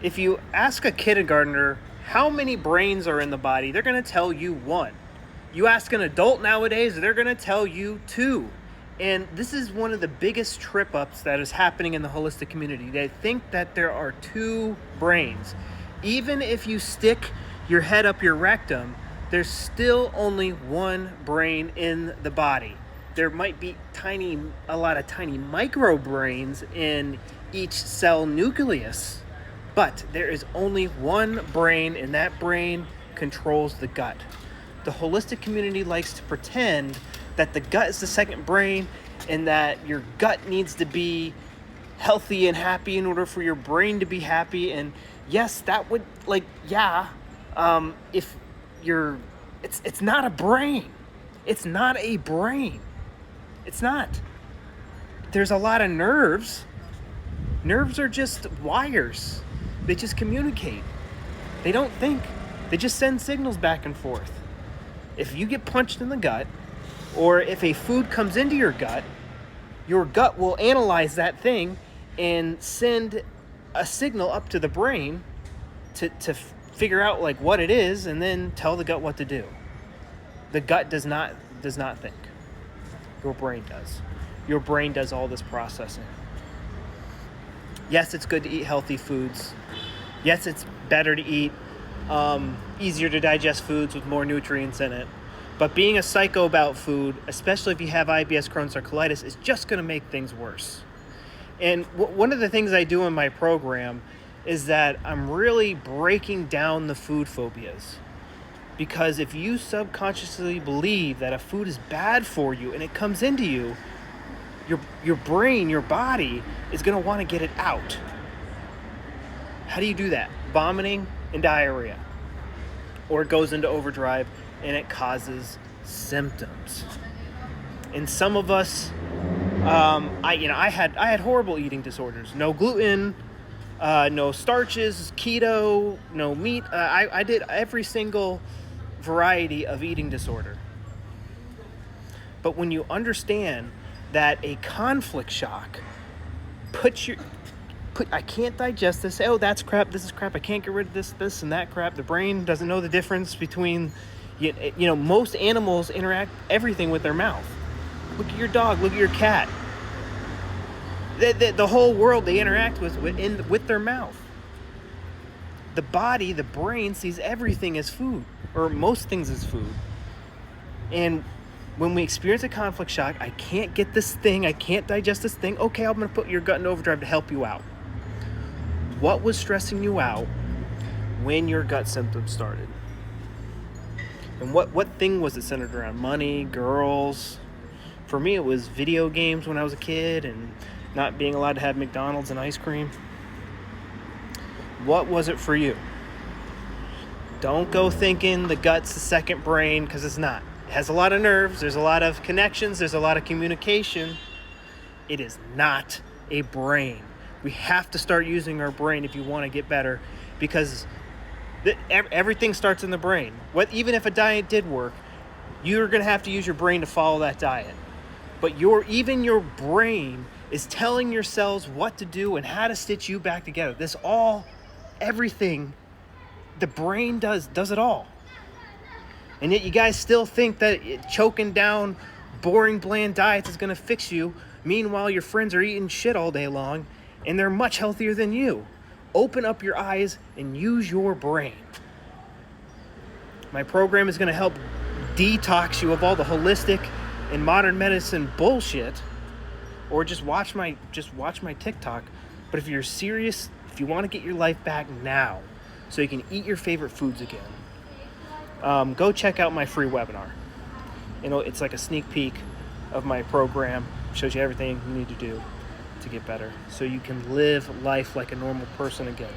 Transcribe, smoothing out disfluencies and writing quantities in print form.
If you ask a kindergartner how many brains are in the body, they're going to tell you one. You ask an adult nowadays, they're going to tell you two. And this is one of the biggest trip ups that is happening in the holistic community. They think that there are two brains. Even if you stick your head up your rectum, there's still only one brain in the body. There might be a lot of tiny micro brains in each cell nucleus, but there is only one brain, and that brain controls the gut. The holistic community likes to pretend that the gut is the second brain and that your gut needs to be healthy and happy in order for your brain to be happy. And yes, that would if you're, it's not a brain. It's not a brain. It's not. There's a lot of nerves. Nerves are just wires. They just communicate. They don't think. They just send signals back and forth. If you get punched in the gut, or if a food comes into your gut will analyze that thing and send a signal up to the brain to figure out like what it is, and then tell the gut what to do. The gut does not think. Your brain does. Your brain does all this processing. Yes, it's good to eat healthy foods. Yes, it's better to eat easier to digest foods with more nutrients in it. But being a psycho about food, especially if you have IBS, Crohn's, or colitis, is just going to make things worse. And one of the things I do in my program is that I'm really breaking down the food phobias. Because if you subconsciously believe that a food is bad for you and it comes into you, your brain, your body is going to want to get it out. How do you do that? Vomiting and diarrhea. Or it goes into overdrive and it causes symptoms. And some of us, I had horrible eating disorders. No gluten, no starches, keto, no meat. I did every single variety of eating disorder. But when you understand that a conflict shock I can't digest this. Oh, that's crap. This is crap. I can't get rid of this and that crap. The brain doesn't know the difference between, most animals interact everything with their mouth. Look at your dog. Look at your cat. The whole world they interact with their mouth. The body, the brain sees everything as food, or most things as food. And when we experience a conflict shock, I can't get this thing. I can't digest this thing. Okay, I'm going to put your gut in overdrive to help you out. What was stressing you out when your gut symptoms started? And what thing was it centered around? Money, girls? For me, it was video games when I was a kid and not being allowed to have McDonald's and ice cream. What was it for you? Don't go thinking the gut's the second brain, because it's not. It has a lot of nerves. There's a lot of connections. There's a lot of communication. It is not a brain. We have to start using our brain if you want to get better, because everything starts in the brain. Even if a diet did work, you're going to have to use your brain to follow that diet. But even your brain is telling your cells what to do and how to stitch you back together. Everything, the brain does it all. And yet you guys still think that choking down boring, bland diets is going to fix you. Meanwhile, your friends are eating shit all day long, and they're much healthier than you. Open up your eyes and use your brain. My program is going to help detox you of all the holistic and modern medicine bullshit, or just watch my TikTok. But if you're serious, if you want to get your life back now so you can eat your favorite foods again, go check out my free webinar. It's like a sneak peek of my program. It shows you everything you need to do to get better so you can live life like a normal person again.